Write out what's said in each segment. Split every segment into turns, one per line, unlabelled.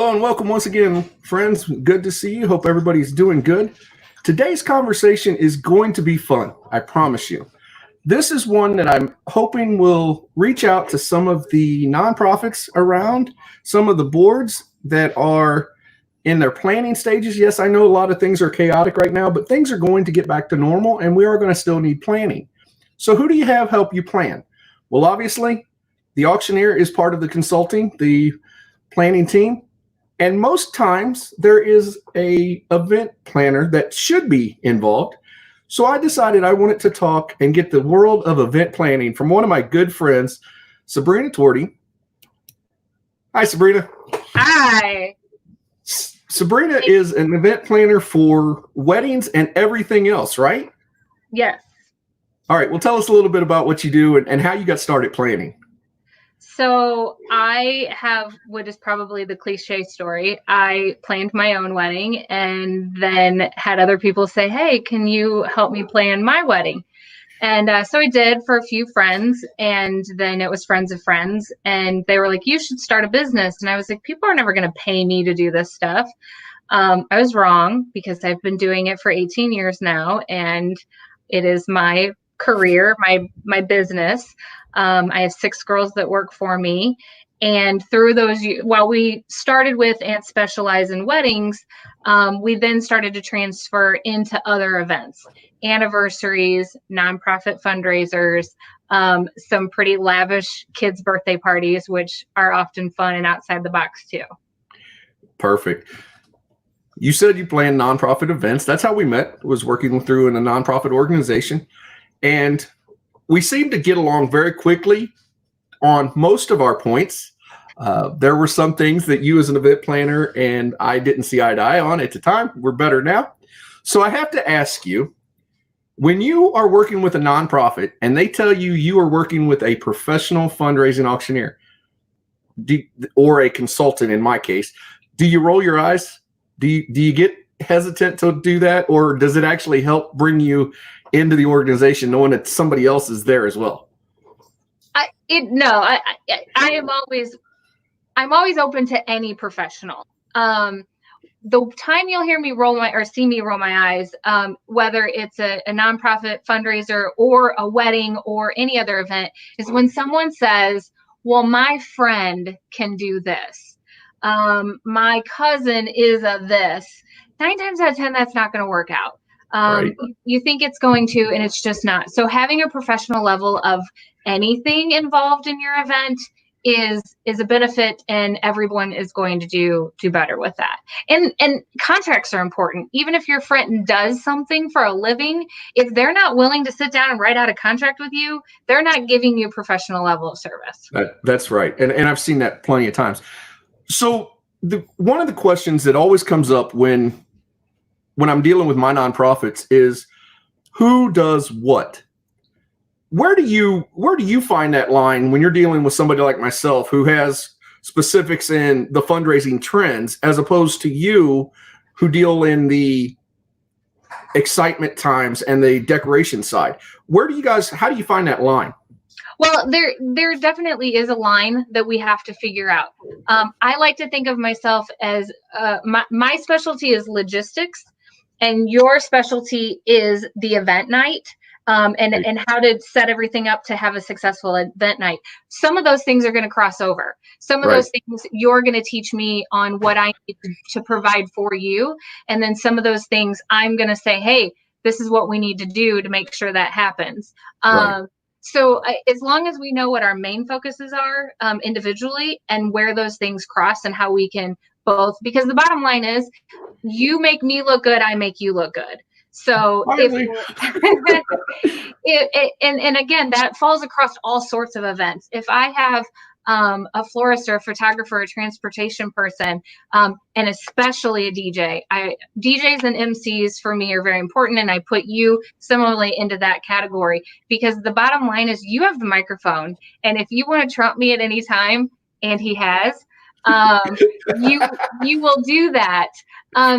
Hello and welcome once again, friends. Good to see you. Hope everybody's doing good. Today's conversation is going to be fun, I promise you. This is one that I'm hoping will reach out to some of the nonprofits around, some of the boards that are in their planning stages. Yes, I know a lot of things are chaotic right now, but things are going to get back to normal and we are going to still need planning. So who do you have help you plan? Well, obviously, the auctioneer is part of the consulting, the planning team. And most times there is a event planner that should be involved. So I decided I wanted to talk and get the world of event planning from one of my good friends, Sabrina Torti. Hi, Sabrina.
Hi.
Sabrina is an event planner for weddings and everything else, right?
Yes.
All right. Well, tell us a little bit about what you do and how you got started planning.
So I have what is probably the cliche story. I planned my own wedding and then had other people say, hey, can you help me plan my wedding? And so I did for a few friends, and then it was friends of friends. And they were like, you should start a business. And I was like, people are never going to pay me to do this stuff. I was wrong because I've been doing it for 18 years now, and it is my career, my business. I have 6 girls that work for me. And through those, while we started with and specialize in weddings, we then started to transfer into other events, anniversaries, nonprofit fundraisers, some pretty lavish kids' birthday parties, which are often fun and outside the box too.
Perfect. You said you planned nonprofit events. That's how we met, was working through in a nonprofit organization. And we seemed to get along very quickly on most of our points. There were some things that you as an event planner and I didn't see eye to eye on at the time. We're better now. So I have to ask you, when you are working with a nonprofit and they tell you you are working with a professional fundraising auctioneer or a consultant, in my case, do you roll your eyes? Do you get hesitant to do that? Or does it actually help bring you into the organization knowing that somebody else is there as well?
I'm always open to any professional. The time you'll hear me see me roll my eyes, whether it's a nonprofit fundraiser or a wedding or any other event, is when someone says, well, my friend can do this. My cousin is a this. 9 times out of 10, that's not going to work out.
Right.
You think it's going to, and it's just not. So having a professional level of anything involved in your event is a benefit, and everyone is going to do better with that. And contracts are important. Even if your friend does something for a living, if they're not willing to sit down and write out a contract with you, they're not giving you a professional level of service.
That's right. And I've seen that plenty of times. So one of the questions that always comes up when I'm dealing with my nonprofits is who does what? Where do you find that line when you're dealing with somebody like myself who has specifics in the fundraising trends as opposed to you who deal in the excitement times and the decoration side? How do you find that line?
Well, there definitely is a line that we have to figure out. I like to think of myself as my specialty is logistics, and your specialty is the event night. And how to set everything up to have a successful event night. Some of those things are going to cross over. Some of those things you're going to teach me on what I need to provide for you. And then some of those things I'm going to say, hey, this is what we need to do to make sure that happens. So as long as we know what our main focuses are individually and where those things cross and how we can both, because the bottom line is you make me look good, I make you look good. So and again, that falls across all sorts of events. If I have a florist or a photographer, a transportation person, and especially a DJ, DJs and MCs for me are very important. And I put you similarly into that category because the bottom line is you have the microphone. And if you want to trump me at any time, and he has, you will do that.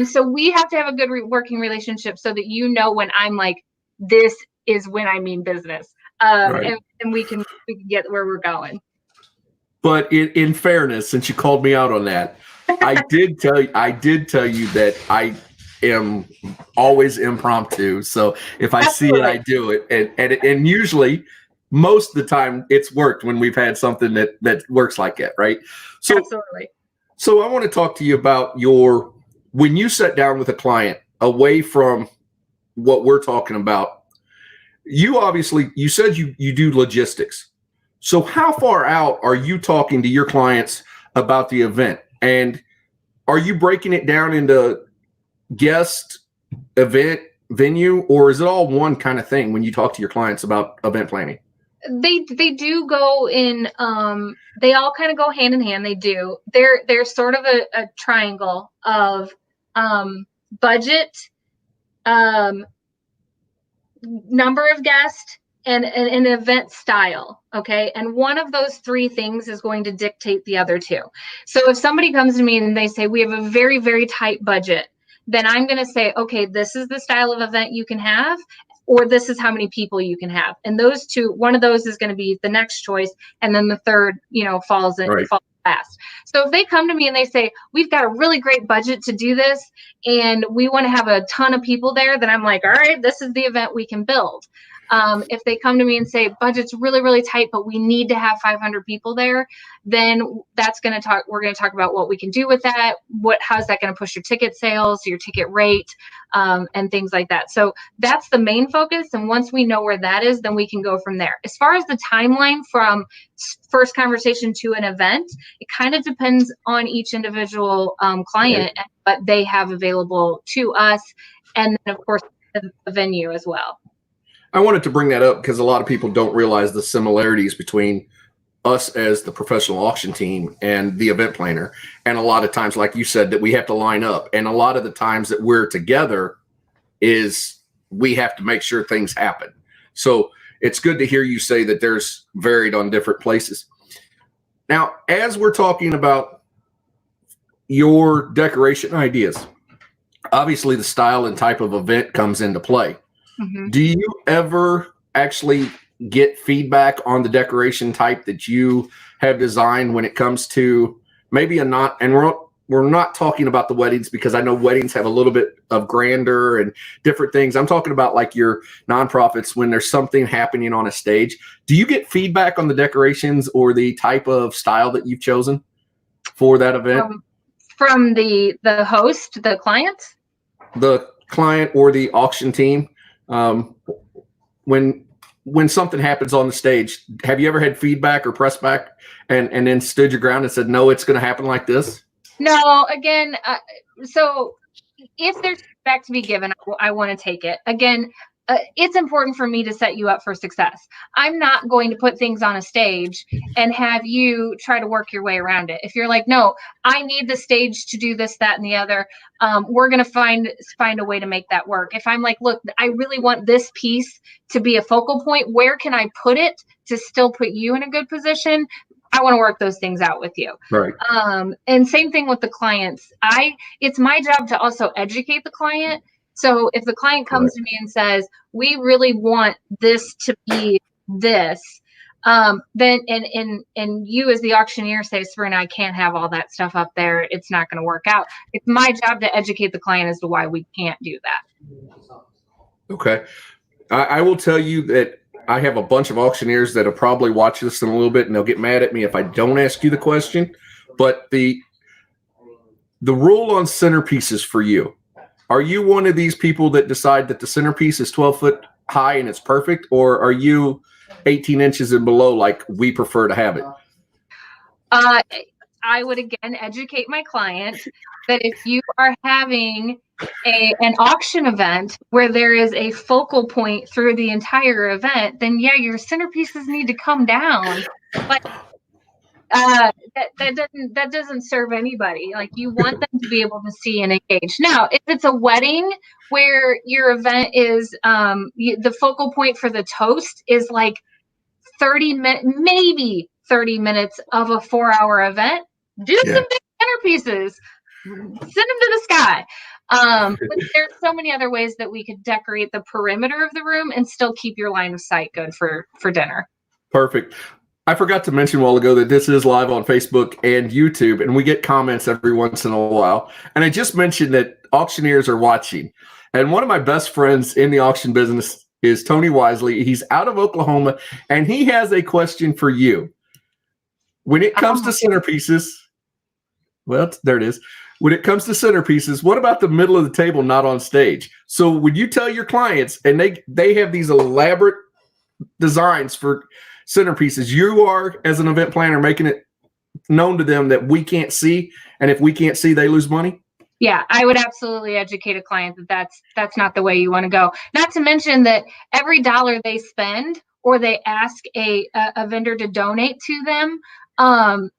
So we have to have a good working relationship so that you know when I'm like, this is when I mean business, and we can get where we're going.
But in fairness, since you called me out on that, I did tell you that I am always impromptu. So if I see it, I do it. And usually most of the time it's worked when we've had something that works like that, right? So
Absolutely.
So I want to talk to you about when you sat down with a client away from what we're talking about. You said you do logistics. So how far out are you talking to your clients about the event? And are you breaking it down into guest, event, venue, or is it all one kind of thing when you talk to your clients about event planning?
They do go in, they all kind of go hand in hand. They do. They're sort of a triangle of budget, number of guests, and an event style. Okay. And one of those three things is going to dictate the other two. So if somebody comes to me and they say, we have a very, very tight budget, then I'm going to say, okay, this is the style of event you can have, or this is how many people you can have. And those two, one of those is going to be the next choice. And then the third, falls last. So if they come to me and they say, we've got a really great budget to do this, and we want to have a ton of people there, then I'm like, all right, this is the event we can build. If they come to me and say budget's really, really tight, but we need to have 500 people there, then we're going to talk about what we can do with that. How's that going to push your ticket sales, your ticket rate, and things like that. So that's the main focus. And once we know where that is, then we can go from there. As far as the timeline from first conversation to an event, it kind of depends on each individual client and what they have available to us. And then of course, the venue as well.
I wanted to bring that up because a lot of people don't realize the similarities between us as the professional auction team and the event planner. And a lot of times, like you said, that we have to line up. And a lot of the times that we're together is we have to make sure things happen. So it's good to hear you say that there's varied on different places. Now, as we're talking about your decoration ideas, obviously the style and type of event comes into play. Mm-hmm. Do you ever actually get feedback on the decoration type that you have designed when it comes to maybe and we're not talking about the weddings, because I know weddings have a little bit of grandeur and different things. I'm talking about like your nonprofits when there's something happening on a stage. Do you get feedback on the decorations or the type of style that you've chosen for that event?
From the host, the client? The
client or the auction team? When something happens on the stage, have you ever had feedback or press back and then stood your ground and said, no, it's going to happen like this?
No, again, so if there's feedback to be given, I want to take it. Again, it's important for me to set you up for success. I'm not going to put things on a stage and have you try to work your way around it. If you're like, no, I need the stage to do this, that, and the other, we're going to find a way to make that work. If I'm like, look, I really want this piece to be a focal point, where can I put it to still put you in a good position? I want to work those things out with you.
Right.
And same thing with the clients. It's my job to also educate the client. So if the client comes to me and says, we really want this to be this, then and you as the auctioneer say, Sabrina, I can't have all that stuff up there. It's not going to work out. It's my job to educate the client as to why we can't do that.
Okay. I will tell you that I have a bunch of auctioneers that will probably watch this in a little bit, and they'll get mad at me if I don't ask you the question. But the rule on centerpieces for you, are you one of these people that decide that the centerpiece is 12 foot high and it's perfect, or are you 18 inches and below like we prefer to have it?
I would again educate my client that if you are having an auction event where there is a focal point through the entire event, then yeah, your centerpieces need to come down. But that doesn't serve anybody. Like, you want them to be able to see and engage. Now, if it's a wedding where your event is the focal point for the toast is like 30 minutes, maybe 30 minutes of a 4-hour event, do some big centerpieces, send them to the sky. But there's so many other ways that we could decorate the perimeter of the room and still keep your line of sight good for dinner.
Perfect. I forgot to mention a while ago that this is live on Facebook and YouTube, and we get comments every once in a while. And I just mentioned that auctioneers are watching. And one of my best friends in the auction business is Toney Wisely. He's out of Oklahoma, and he has a question for you. When it comes to centerpieces, well, there it is. When it comes to centerpieces, what about the middle of the table not on stage? So would you tell your clients, and they have these elaborate designs for centerpieces, you are, as an event planner, making it known to them that we can't see, and if we can't see, they lose money?
Yeah, I would absolutely educate a client that that's not the way you want to go. Not to mention that every dollar they spend or they ask a vendor to donate to them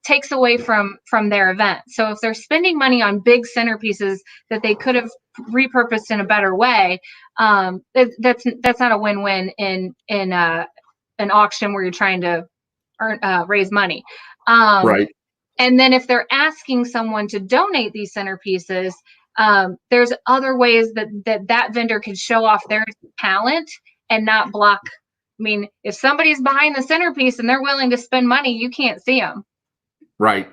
takes away from their event. So if they're spending money on big centerpieces that they could have repurposed in a better way, that's not a win-win in an auction where you're trying to raise money.
Right.
And then if they're asking someone to donate these centerpieces, there's other ways that vendor could show off their talent and not block. I mean, if somebody's behind the centerpiece and they're willing to spend money, you can't see them.
Right.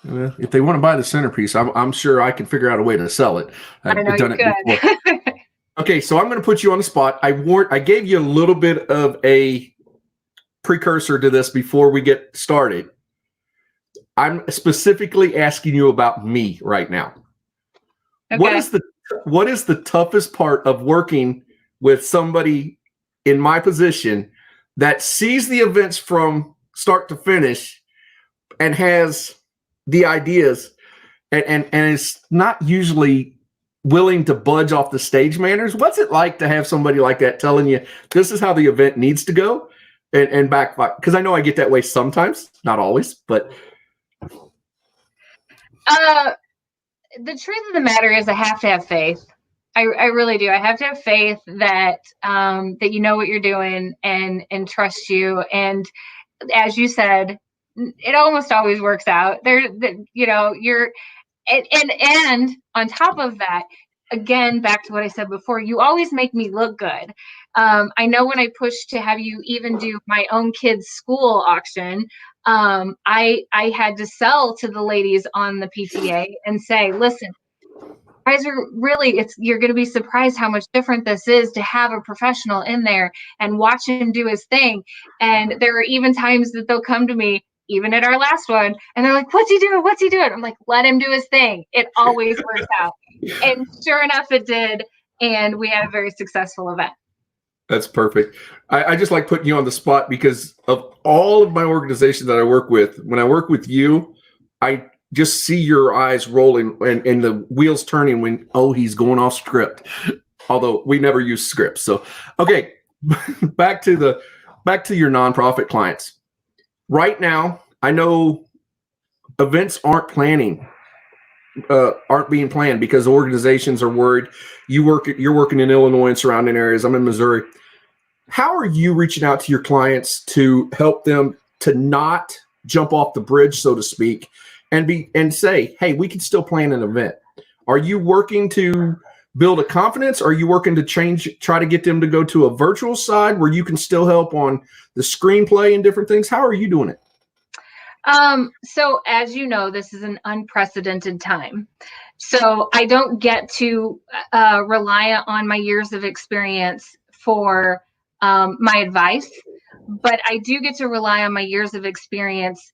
If they want to buy the centerpiece, I'm sure I can figure out a way to sell it. I've done it before. Okay, so I'm going to put you on the spot. I gave you a little bit of a precursor to this before we get started. I'm specifically asking you about me right now. Okay. What is the toughest part of working with somebody in my position that sees the events from start to finish and has the ideas and is not usually willing to budge off the stage manners? What's it like to have somebody like that telling you this is how the event needs to go and back? Because I know I get that way sometimes, not always, but
the truth of the matter is I have to have faith. I really do. I have to have faith that that you know what you're doing and trust you. And as you said, it almost always works out. You're and on top of that, again, back to what I said before, you always make me look good. I know when I pushed to have you even do my own kids' school auction, I had to sell to the ladies on the PTA and say, listen, guys are really, you're going to be surprised how much different this is to have a professional in there and watch him do his thing. And there are even times that they'll come to me, even at our last one, and they're like, what's he doing? What's he doing? I'm like, let him do his thing. It always works out. And sure enough, it did. And we had a very successful event.
That's perfect. I just like putting you on the spot because of all of my organizations that I work with. When I work with you, I just see your eyes rolling and the wheels turning when, he's going off script. Although we never use scripts. So, okay, back to your nonprofit clients. Right now, I know events aren't being planned because organizations are worried. You're working in Illinois and surrounding areas. I'm in Missouri. How are you reaching out to your clients to help them to not jump off the bridge, so to speak, and say, hey, we can still plan an event? Are you working to build a confidence? Are you working to try to get them to go to a virtual side where you can still help on the screenplay and different things? How are you doing it?
So as you know, this is an unprecedented time. So I don't get to rely on my years of experience for my advice, but I do get to rely on my years of experience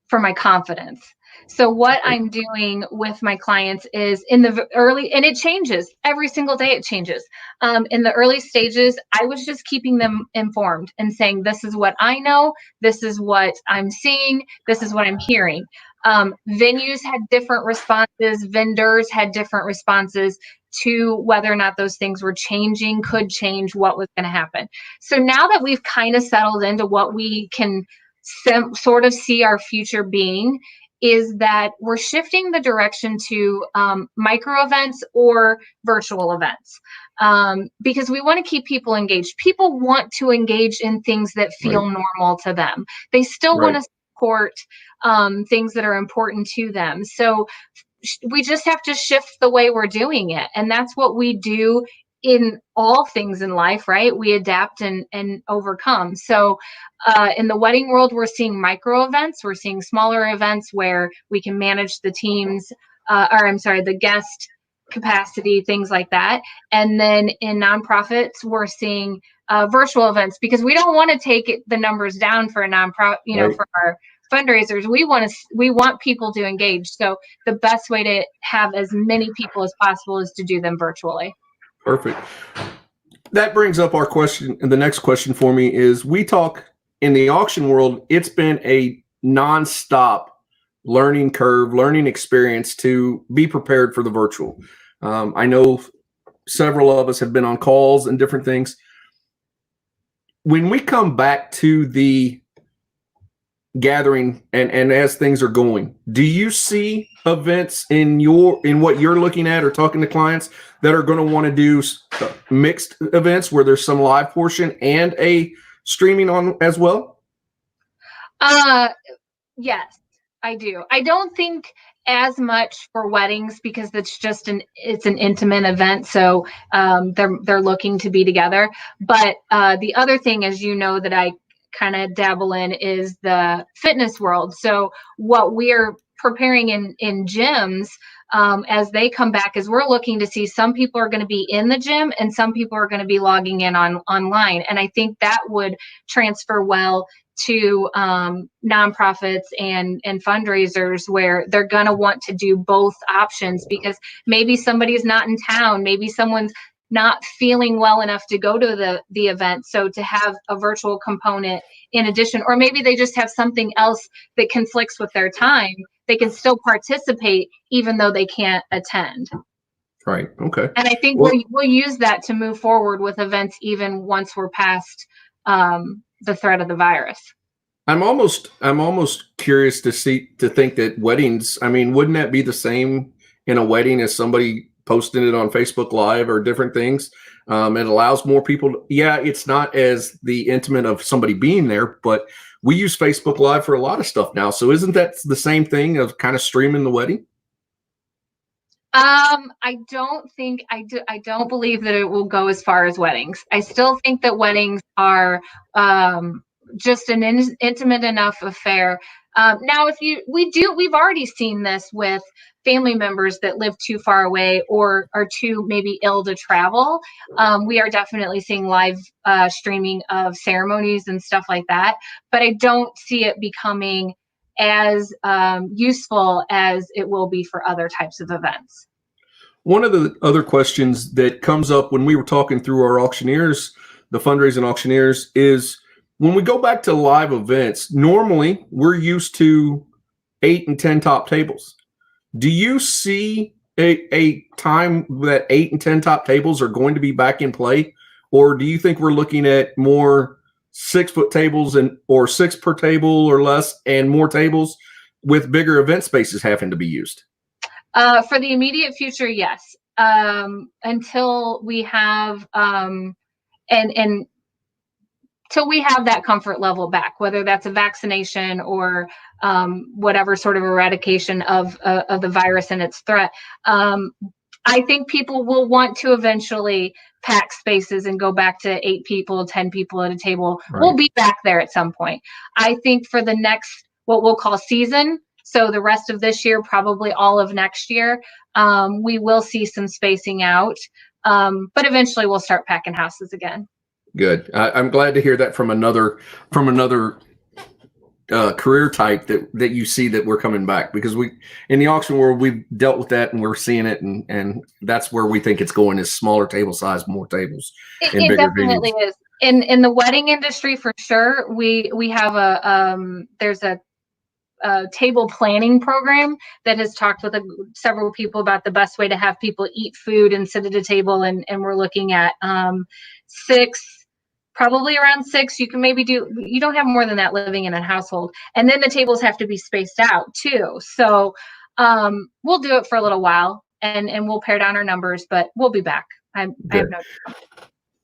for my confidence. So what I'm doing with my clients is in the early, and it changes every single day, it changes. In the early stages, I was just keeping them informed and saying, this is what I know, this is what I'm seeing, this is what I'm hearing. Venues had different responses, vendors had different responses to whether or not those things were changing, could change, what was going to happen. So now that we've kind of settled into what we can sort of see our future being, is that we're shifting the direction to micro events or virtual events because we want to keep people engaged. People want to engage in things that feel normal to them. They still want to support things that are important to them. So we just have to shift the way we're doing it. And that's what we do in all things in life, right? We adapt and overcome. So in the wedding world, we're seeing micro events. We're seeing smaller events where we can manage the teams, the guest capacity, things like that. And then in nonprofits, we're seeing virtual events, because we don't want to take the numbers down for a nonprofit,
Right.
for our fundraisers. We want people to engage. So the best way to have as many people as possible is to do them virtually.
Perfect. That brings up our question. And the next question for me is, we talk in the auction world, it's been a nonstop learning curve, learning experience to be prepared for the virtual. I know several of us have been on calls and different things. When we come back to the gathering and as things are going, do you see events in what you're looking at or talking to clients that are going to want to do mixed events where there's some live portion and a streaming on as well?
Yes, I do. I don't think as much for weddings, because it's an intimate event. So they're looking to be together. But the other thing, as you know, that I kind of dabble in is the fitness world. So what we're preparing in gyms as they come back is we're looking to see, some people are going to be in the gym and some people are going to be logging in online. And I think that would transfer well to nonprofits and fundraisers, where they're going to want to do both options, because maybe somebody's not in town, maybe someone's not feeling well enough to go to the event. So to have a virtual component in addition, or maybe they just have something else that conflicts with their time, they can still participate even though they can't attend.
Right. Okay.
And I think we'll use that to move forward with events even once we're past the threat of the virus.
I'm almost curious to think that weddings, I mean, wouldn't that be the same in a wedding as somebody posting it on Facebook Live or different things? It allows more people. It's not as the intimate of somebody being there, but we use Facebook Live for a lot of stuff now. So isn't that the same thing of kind of streaming the wedding?
I don't believe that it will go as far as weddings. I still think that weddings are just an intimate enough affair. Now, we've already seen this with family members that live too far away or are too maybe ill to travel. We are definitely seeing live streaming of ceremonies and stuff like that, but I don't see it becoming as useful as it will be for other types of events.
One of the other questions that comes up when we were talking through our auctioneers, the fundraising auctioneers, is when we go back to live events, normally we're used to 8 and 10 top tables. Do you see a time that 8 and 10 top tables are going to be back in play? Or do you think we're looking at more 6-foot tables or 6 per table or less, and more tables with bigger event spaces having to be used?
For the immediate future, yes. Until we have till we have that comfort level back, whether that's a vaccination or whatever sort of eradication of the virus and its threat. I think people will want to eventually pack spaces and go back to 8 people, 10 people at a table. Right. We'll be back there at some point. I think for the next, what we'll call season, so the rest of this year, probably all of next year, we will see some spacing out, but eventually we'll start packing houses again.
Good. I'm glad to hear that from another career type that you see that we're coming back, because we in the auction world we've dealt with that and we're seeing it, and that's where we think it's going, is smaller table size, more tables.
It definitely venues. Is. In the wedding industry for sure. We have there's a table planning program that has talked with several people about the best way to have people eat food and sit at a table, and we're looking at 6. Probably around 6. You don't have more than that living in a household. And then the tables have to be spaced out too. So we'll do it for a little while and we'll pare down our numbers, but we'll be back. I have no doubt.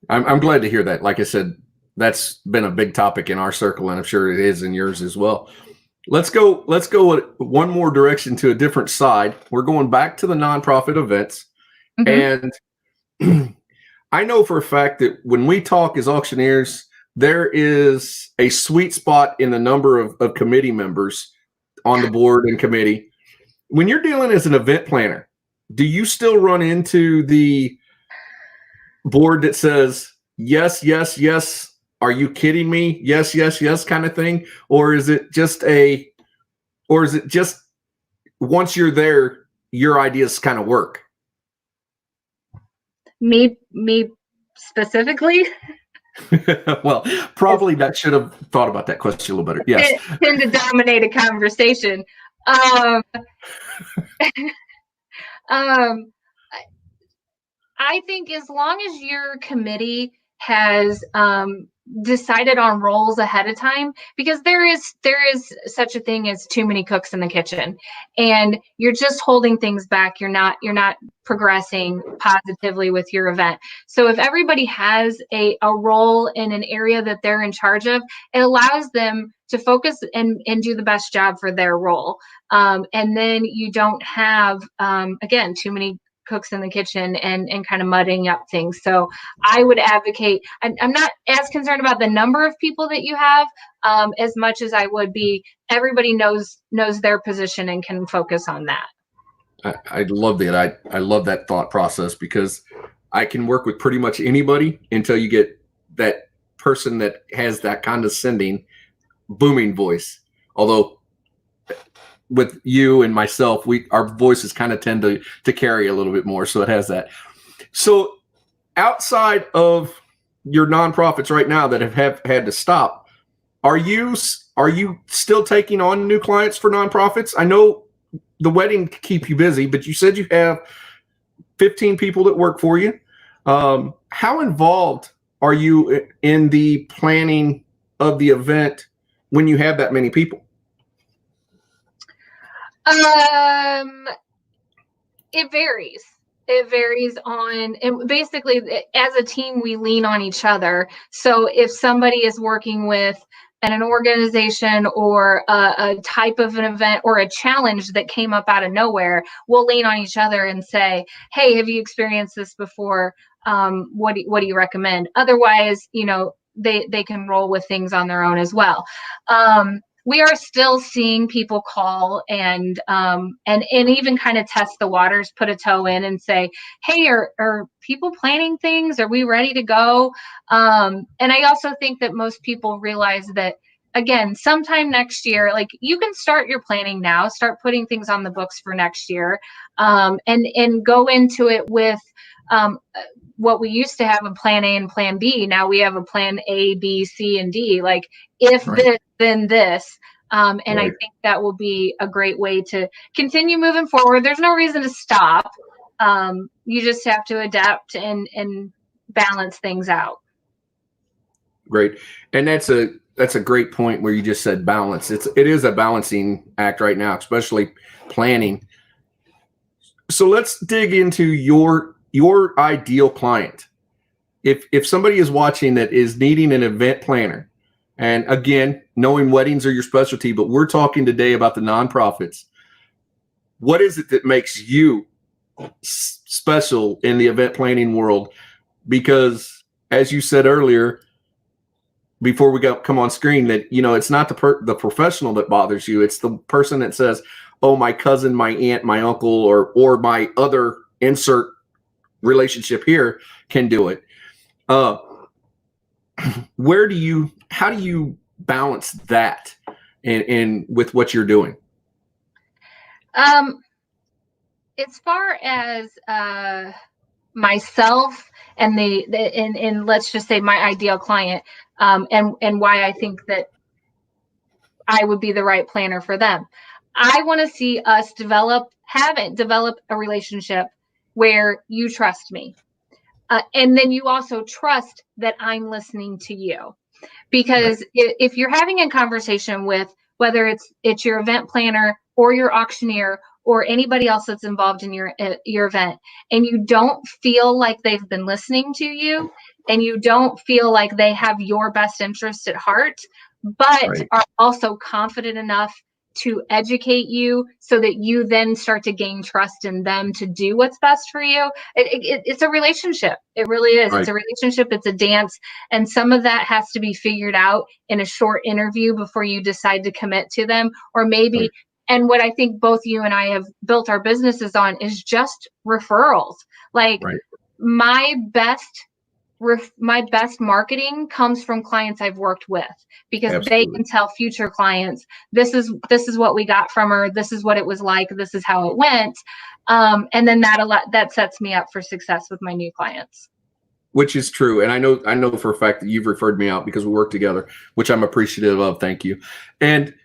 I'm glad to hear that. Like I said, that's been a big topic in our circle, and I'm sure it is in yours as well. Let's go one more direction, to a different side. We're going back to the nonprofit events. Mm-hmm. And I know for a fact that when we talk as auctioneers, there is a sweet spot in the number of committee members on the board and committee. When you're dealing as an event planner, do you still run into the board that says, yes, yes, yes, are you kidding me? Yes, yes, yes kind of thing? Or is it just once you're there, your ideas kind of work?
Me specifically?
Well, probably that should have thought about that question a little better. Yes.
Tend to dominate a conversation. Um, I think as long as your committee has decided on roles ahead of time, because there is such a thing as too many cooks in the kitchen, and you're just holding things back. You're not progressing positively with your event. So if everybody has a role in an area that they're in charge of, it allows them to focus and do the best job for their role. And then you don't have, again, too many cooks in the kitchen and kind of mudding up things. So I would advocate, I'm not as concerned about the number of people that you have as much as I would be everybody knows their position and can focus on that.
I love that. I love that thought process, because I can work with pretty much anybody until you get that person that has that condescending, booming voice. Although with you and myself, our voices kind of tend to carry a little bit more, so it has that. So outside of your nonprofits right now that have had to stop, are you still taking on new clients for nonprofits? I know the wedding keep you busy, but you said you have 15 people that work for you. How involved are you in the planning of the event when you have that many people?
It varies. It varies on, and basically as a team, we lean on each other. So if somebody is working with an organization or a type of an event or a challenge that came up out of nowhere, we'll lean on each other and say, hey, have you experienced this before? What do you recommend? Otherwise, they can roll with things on their own as well. We are still seeing people call and even kind of test the waters, put a toe in and say, hey, are people planning things? Are we ready to go? And I also think that most people realize that, again, sometime next year, like, you can start your planning now, start putting things on the books for next year, and go into it with what we used to have a plan A and plan B. Now we have a plan A, B, C, and D. Like, if right. This, then this. And right. I think that will be a great way to continue moving forward. There's no reason to stop. You just have to adapt and balance things out.
Great. And that's a great point where you just said balance. It is a balancing act right now, especially planning. So let's dig into your ideal client. If somebody is watching that is needing an event planner, and again, knowing weddings are your specialty, but we're talking today about the nonprofits. What is it that makes you special in the event planning world? Because as you said earlier, before we come on screen, that it's not the professional that bothers you. It's the person that says, "Oh, my cousin, my aunt, my uncle, or my other insert relationship here can do it." How do you balance that in with what you're doing?
As far as myself and and let's just say my ideal client, and why I think that I would be the right planner for them. I want to see us develop a relationship where you trust me. And then you also trust that I'm listening to you. Because right. if you're having a conversation with, whether it's your event planner or your auctioneer or anybody else that's involved in your event, and you don't feel like they've been listening to you, and you don't feel like they have your best interest at heart, but right. are also confident enough to educate you so that you then start to gain trust in them to do what's best for you. It's a relationship. It really is.
Right.
It's a relationship. It's a dance. And some of that has to be figured out in a short interview before you decide to commit to them. Or maybe,
Right.
and what I think both you and I have built our businesses on is just referrals. Like
Right.
my best marketing comes from clients I've worked with, because
Absolutely.
they can tell future clients, this is what we got from her. This is what it was like. This is how it went. And then that sets me up for success with my new clients.
Which is true. And I know for a fact that you've referred me out because we work together, which I'm appreciative of. Thank you. And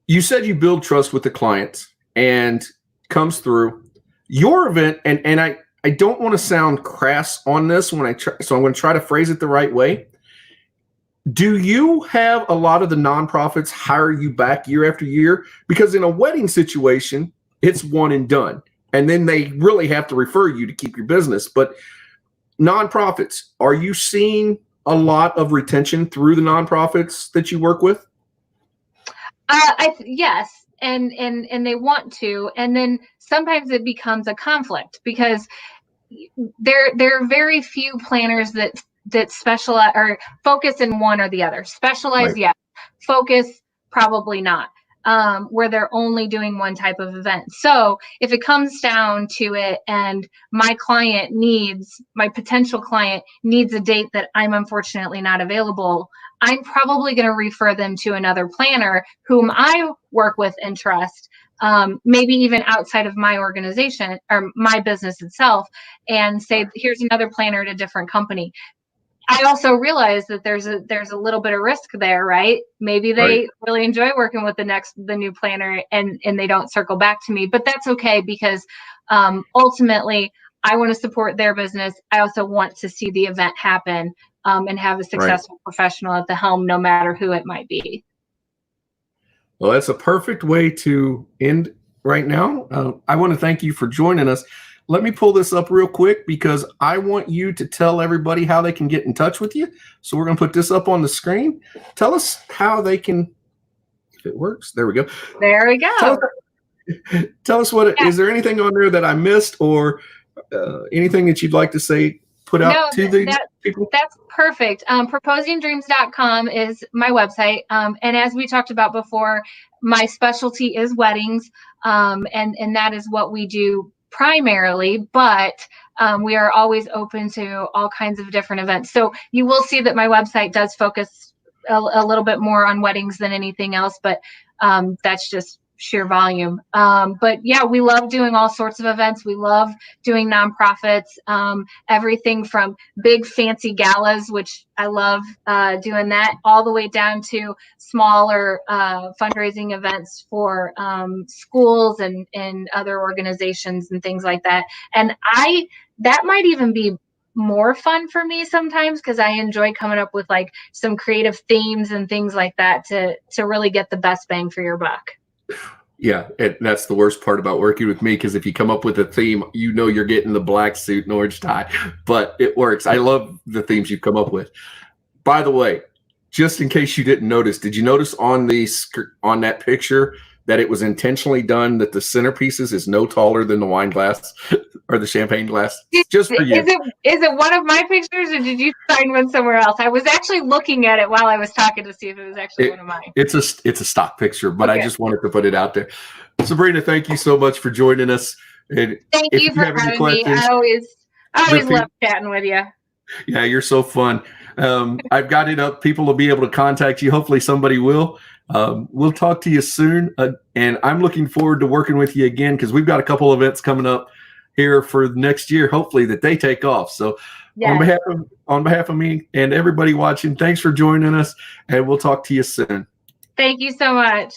you said you build trust with the clients and comes through your event. And I don't want to sound crass on this so I'm going to try to phrase it the right way. Do you have a lot of the nonprofits hire you back year after year? Because in a wedding situation, it's one and done. And then they really have to refer you to keep your business. But nonprofits, are you seeing a lot of retention through the nonprofits that you work with?
Yes. And they want to, and then sometimes it becomes a conflict because there are very few planners that specialize or focus in one or the other. Specialize,
Right.
yes. Focus, probably not. Where they're only doing one type of event. So if it comes down to it and my potential client needs a date that I'm unfortunately not available, I'm probably going to refer them to another planner whom I work with and trust, maybe even outside of my organization or my business itself, and say, here's another planner at a different company. I also realize that there's a little bit of risk there, right? Maybe they really enjoy working with the new planner and they don't circle back to me, but that's okay because ultimately I want to support their business. I also want to see the event happen and have a successful professional at the helm, no matter who it might be.
Well, that's a perfect way to end right now. I want to thank you for joining us. Let me pull this up real quick because I want you to tell everybody how they can get in touch with you. So we're going to put this up on the screen. Tell us how they can, if it works. There we go.
There we go.
Tell us is there anything on there that I missed or anything that you'd like to say, put out to the people? That's
perfect. Proposingdreams.com is my website. And as we talked about before, my specialty is weddings. And that is what we do primarily, but we are always open to all kinds of different events. So you will see that my website does focus a little bit more on weddings than anything else, but that's just sheer volume. But yeah, we love doing all sorts of events. We love doing nonprofits, everything from big fancy galas, which I love doing that, all the way down to smaller fundraising events for schools and other organizations and things like that. And that might even be more fun for me sometimes because I enjoy coming up with like some creative themes and things like that to really get the best bang for your buck.
Yeah, that's the worst part about working with me because if you come up with a theme, you're getting the black suit and orange tie, but it works. I love the themes you've come up with. By the way, just in case you didn't notice, did you notice on that picture that it was intentionally done that the centerpieces is no taller than the wine glass or the champagne glass? Just for you.
Is it one of my pictures or did you find one somewhere else? I was actually looking at it while I was talking to see if it was actually one of mine. It's
a stock picture, but okay. I just wanted to put it out there. Sabrina, thank you so much for joining us. And
thank you for having me. I always love chatting with you.
Yeah, you're so fun. I've got it up. People will be able to contact you. Hopefully somebody will. We'll talk to you soon. And I'm looking forward to working with you again because we've got a couple events coming up here for next year, hopefully that they take off. So yes. on behalf of me and everybody watching, thanks for joining us and we'll talk to you soon.
Thank you so much.